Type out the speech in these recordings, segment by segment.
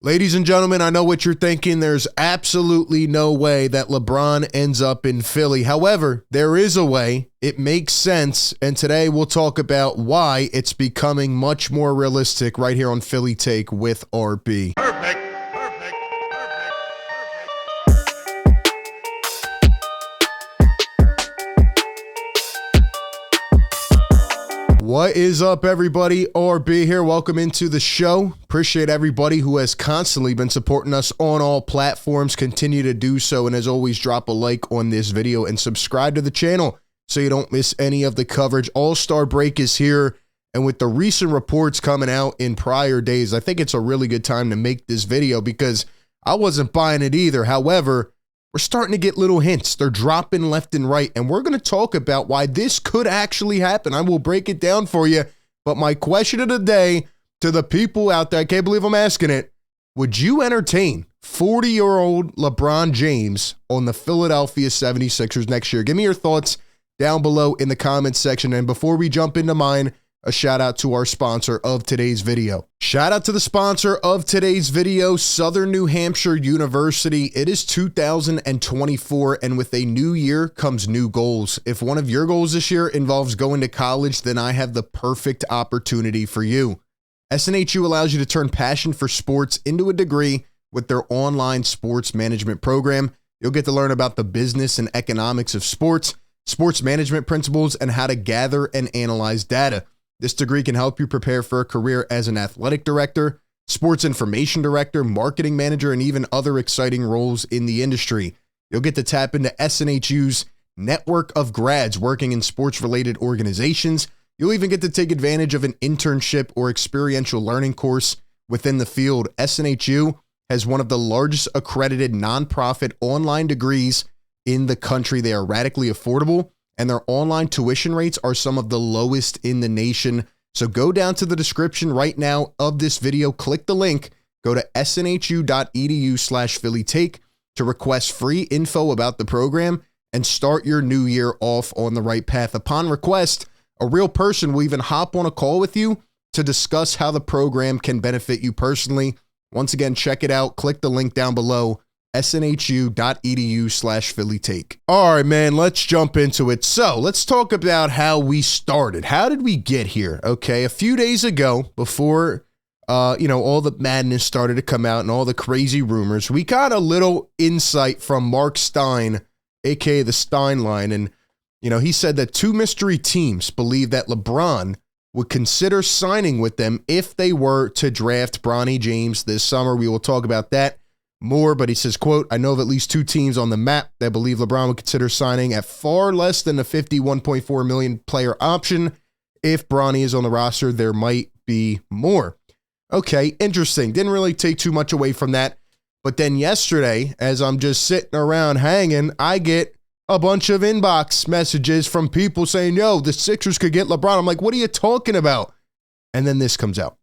Ladies and gentlemen, I know what you're thinking. There's absolutely no way that LeBron ends up in Philly. However, there is a way. It makes sense. And today we'll talk about why it's becoming much more realistic right here on Philly Take with RB. Perfect. What is up, everybody? RB here. Welcome into the show. Appreciate everybody who has constantly been supporting us on all platforms. Continue to do so. And as always, drop a like on this video and subscribe to the channel so you don't miss any of the coverage. All-Star break is here. And with the recent reports coming out in prior days, I think it's a really good time to make this video because I wasn't buying it either. However, we're starting to get little hints. They're dropping left and right, and we're going to talk about why this could actually happen. I will break it down for you, but my question of the day to the people out there, I can't believe I'm asking it, would you entertain 40-year-old LeBron James on the Philadelphia 76ers next year? Give me your thoughts down below in the comments section, and before we jump into mine, a shout out to our sponsor of today's video. Shout out to the sponsor of today's video, Southern New Hampshire University. It is 2024, and with a new year comes new goals. If one of your goals this year involves going to college, then I have the perfect opportunity for you. SNHU allows you to turn passion for sports into a degree with their online sports management program. You'll get to learn about the business and economics of sports, sports management principles, and how to gather and analyze data. This degree can help you prepare for a career as an athletic director, sports information director, marketing manager, and even other exciting roles in the industry. You'll get to tap into SNHU's network of grads working in sports-related organizations. You'll even get to take advantage of an internship or experiential learning course within the field. SNHU has one of the largest accredited nonprofit online degrees in the country. They are radically affordable, and their online tuition rates are some of the lowest in the nation. So go down to the description right now of this video, click the link, go to snhu.edu/PhillyTake to request free info about the program and start your new year off on the right path. Upon request, a real person will even hop on a call with you to discuss how the program can benefit you personally. Once again, check it out. Click the link down below. snhu.edu/PhillyTake. All right, man, let's jump into it. So let's talk about how we started. How did we get here? Okay, a few days ago, before all the madness started to come out and all the crazy rumors, we got a little insight from Marc Stein, aka the Stein line, and he said that two mystery teams believe that LeBron would consider signing with them if they were to draft Bronny James this summer. We will talk about that more, but he says, quote, I know of at least two teams on the map that believe LeBron would consider signing at far less than the $51.4 million player option. If Bronny is on the roster, there might be more. Okay, interesting. Didn't really take too much away from that. But then yesterday, as I'm just sitting around hanging, I get a bunch of inbox messages from people saying, yo, the Sixers could get LeBron. I'm like, what are you talking about? And then this comes out.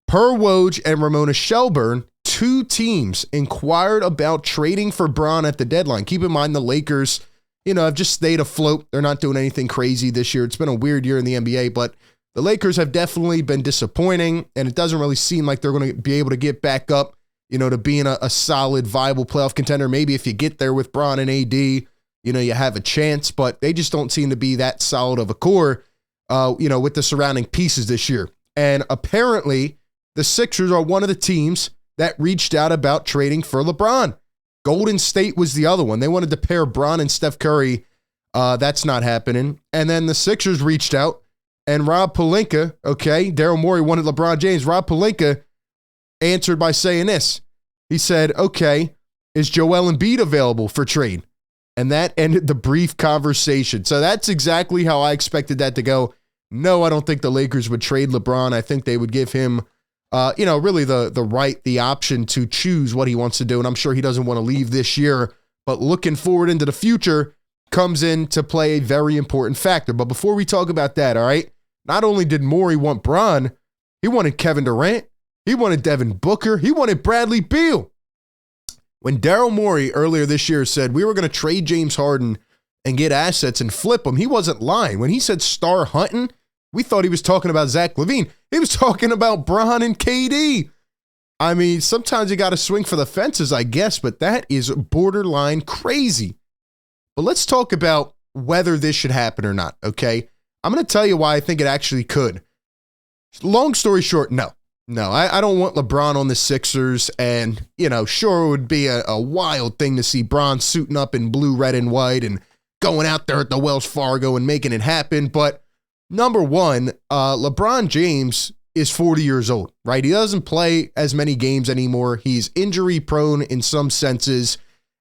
Per Woj and Ramona Shelburne, two teams inquired about trading for Bron at the deadline. Keep in mind the Lakers, have just stayed afloat. They're not doing anything crazy this year. It's been a weird year in the NBA, but the Lakers have definitely been disappointing, and it doesn't really seem like they're going to be able to get back up, to being a solid, viable playoff contender. Maybe if you get there with Bron and AD, you have a chance, but they just don't seem to be that solid of a core, with the surrounding pieces this year. And apparently, the Sixers are one of the teams that reached out about trading for LeBron. Golden State was the other one. They wanted to pair Bron and Steph Curry. That's not happening. And then the Sixers reached out, and Rob Pelinka, Daryl Morey wanted LeBron James. Rob Pelinka answered by saying this. He said, okay, is Joel Embiid available for trade? And that ended the brief conversation. So that's exactly how I expected that to go. No, I don't think the Lakers would trade LeBron. I think they would give him really the option to choose what he wants to do. And I'm sure he doesn't want to leave this year, but looking forward into the future comes in to play a very important factor. But before we talk about that, all right, not only did Morey want Bron, he wanted Kevin Durant, he wanted Devin Booker, he wanted Bradley Beal. When Daryl Morey earlier this year said we were going to trade James Harden and get assets and flip him, he wasn't lying. When he said star hunting, we thought he was talking about Zach LaVine. He was talking about Bron and KD. I mean, sometimes you got to swing for the fences, I guess, but that is borderline crazy. But let's talk about whether this should happen or not, okay? I'm going to tell you why I think it actually could. Long story short, no. No, I don't want LeBron on the Sixers, and, sure, it would be a wild thing to see Bron suiting up in blue, red, and white and going out there at the Wells Fargo and making it happen, but number one, LeBron James is 40 years old, right? He doesn't play as many games anymore. He's injury prone in some senses,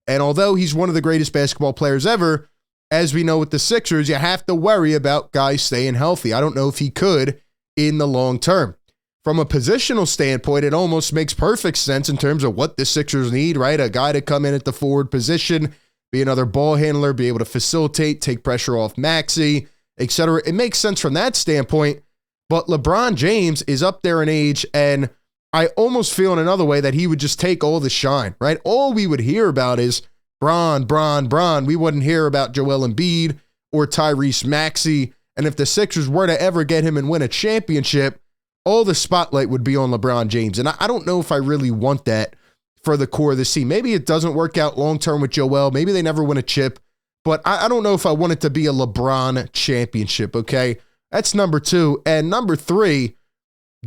and although he's one of the greatest basketball players ever, as we know with the Sixers, you have to worry about guys staying healthy. I don't know if he could in the long term. From a positional standpoint, it almost makes perfect sense in terms of what the Sixers need, right? A guy to come in at the forward position, be another ball handler, be able to facilitate, take pressure off Maxey, etc. It makes sense from that standpoint, but LeBron James is up there in age, and I almost feel in another way that he would just take all the shine, right? All we would hear about is Bron. We wouldn't hear about Joel Embiid or Tyrese Maxey, and if the Sixers were to ever get him and win a championship, all the spotlight would be on LeBron James. And I don't know if I really want that for the core of this team. Maybe it doesn't work out long-term with Joel. Maybe they never win a chip. But I don't know if I want it to be a LeBron championship, okay? That's number two. And number three,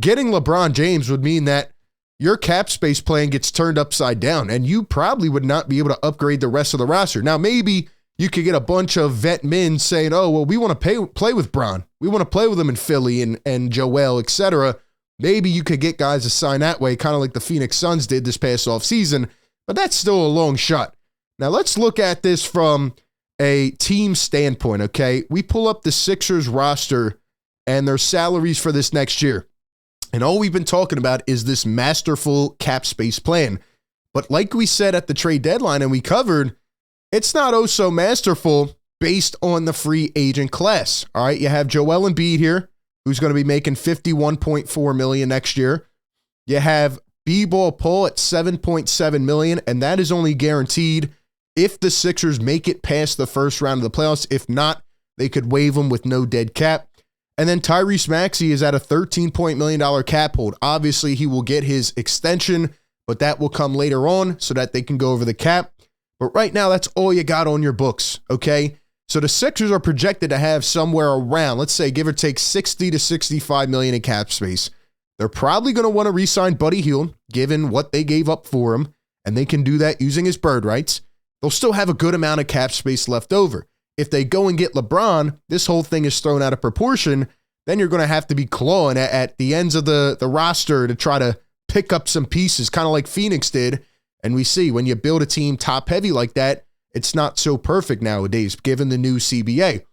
getting LeBron James would mean that your cap space plan gets turned upside down, and you probably would not be able to upgrade the rest of the roster. Now, maybe you could get a bunch of vet men saying, oh, well, we want to play with Bron. We want to play with him in Philly and Joel, etc. Maybe you could get guys to sign that way, kind of like the Phoenix Suns did this past offseason, but that's still a long shot. Now, let's look at this from a team standpoint, okay? We pull up the Sixers roster and their salaries for this next year. And all we've been talking about is this masterful cap space plan. But like we said at the trade deadline and we covered, it's not oh so masterful based on the free agent class. All right, you have Joel Embiid here, who's going to be making $51.4 million next year. You have B-Ball Paul at $7.7 million, and that is only guaranteed if the Sixers make it past the first round of the playoffs. If not, they could waive him with no dead cap. And then Tyrese Maxey is at a $13 million cap hold. Obviously, he will get his extension, but that will come later on so that they can go over the cap. But right now, that's all you got on your books, okay? So the Sixers are projected to have somewhere around, let's say, give or take 60 to 65 million in cap space. They're probably going to want to re-sign Buddy Hield, given what they gave up for him, and they can do that using his bird rights. They'll still have a good amount of cap space left over. If they go and get LeBron, this whole thing is thrown out of proportion. Then you're going to have to be clawing at the ends of the roster to try to pick up some pieces, kind of like Phoenix did. And we see when you build a team top heavy like that, it's not so perfect nowadays, given the new CBA.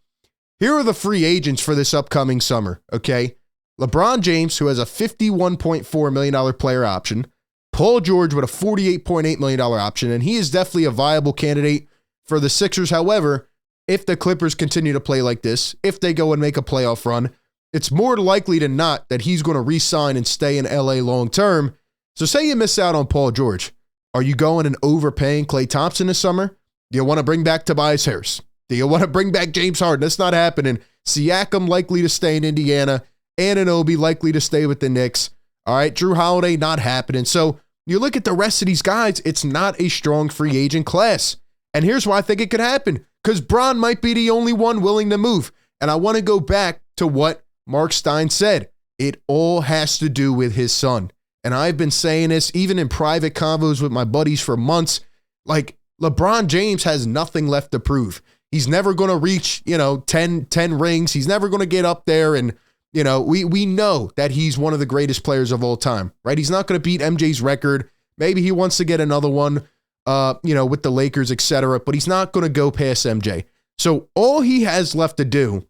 Here are the free agents for this upcoming summer, okay? LeBron James, who has a $51.4 million player option. Paul George with a $48.8 million option, and he is definitely a viable candidate for the Sixers. However, if the Clippers continue to play like this, if they go and make a playoff run, it's more likely than not that he's going to re-sign and stay in LA long term. So say you miss out on Paul George. Are you going and overpaying Klay Thompson this summer? Do you want to bring back Tobias Harris? Do you want to bring back James Harden? That's not happening. Siakam likely to stay in Indiana. Anunoby likely to stay with the Knicks. All right, Drew Holiday not happening. So you look at the rest of these guys, it's not a strong free agent class. And here's why I think it could happen. Because Bron might be the only one willing to move. And I want to go back to what Marc Stein said. It all has to do with his son. And I've been saying this even in private convos with my buddies for months. Like, LeBron James has nothing left to prove. He's never going to reach, 10 rings. He's never going to get up there. And, we know that he's one of the greatest players of all time, right? He's not going to beat MJ's record. Maybe he wants to get another one, with the Lakers, etc. But he's not going to go past MJ. So all he has left to do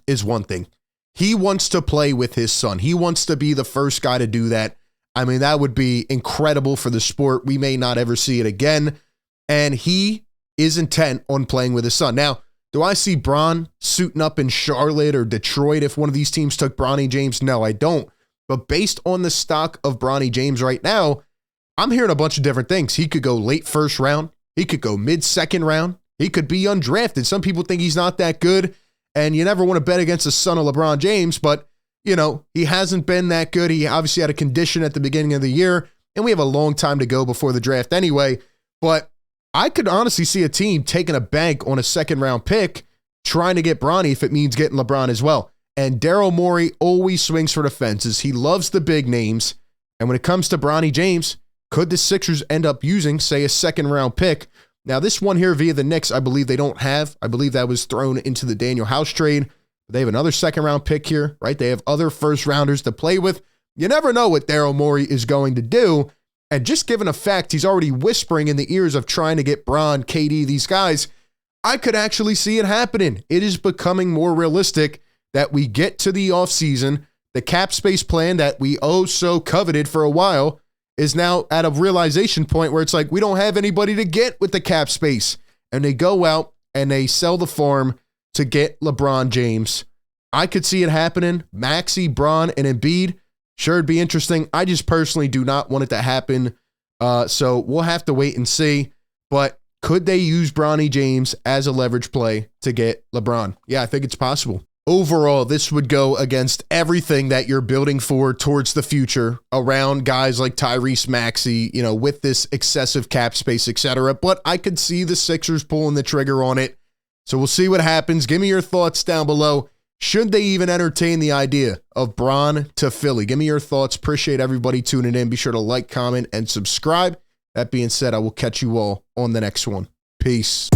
is one thing. He wants to play with his son. He wants to be the first guy to do that. I mean, that would be incredible for the sport. We may not ever see it again. And he is intent on playing with his son. Now, do I see Bron suiting up in Charlotte or Detroit if one of these teams took Bronny James? No, I don't. But based on the stock of Bronny James right now, I'm hearing a bunch of different things. He could go late first round. He could go mid-second round. He could be undrafted. Some people think he's not that good. And you never want to bet against the son of LeBron James, but, he hasn't been that good. He obviously had a condition at the beginning of the year. and we have a long time to go before the draft anyway, but I could honestly see a team taking a bank on a second-round pick, trying to get Bronny if it means getting LeBron as well. And Daryl Morey always swings for the fences. He loves the big names. And when it comes to Bronny James, could the Sixers end up using, say, a second-round pick? Now, this one here via the Knicks, I believe they don't have. I believe that was thrown into the Daniel House trade. They have another second-round pick here, right? They have other first-rounders to play with. You never know what Daryl Morey is going to do. And just given a fact, he's already whispering in the ears of trying to get Bron, KD, these guys, I could actually see it happening. It is becoming more realistic that we get to the offseason. The cap space plan that we so coveted for a while is now at a realization point where it's like, we don't have anybody to get with the cap space. And they go out and they sell the farm to get LeBron James. I could see it happening. Maxey, Bron, and Embiid. Sure, it'd be interesting. I just personally do not want it to happen. So we'll have to wait and see. But could they use Bronny James as a leverage play to get LeBron? Yeah, I think it's possible. Overall, this would go against everything that you're building for towards the future around guys like Tyrese Maxey, with this excessive cap space, etc. But I could see the Sixers pulling the trigger on it. So we'll see what happens. Give me your thoughts down below. Should they even entertain the idea of Bron to Philly? Give me your thoughts. Appreciate everybody tuning in. Be sure to like, comment, and subscribe. That being said, I will catch you all on the next one. Peace.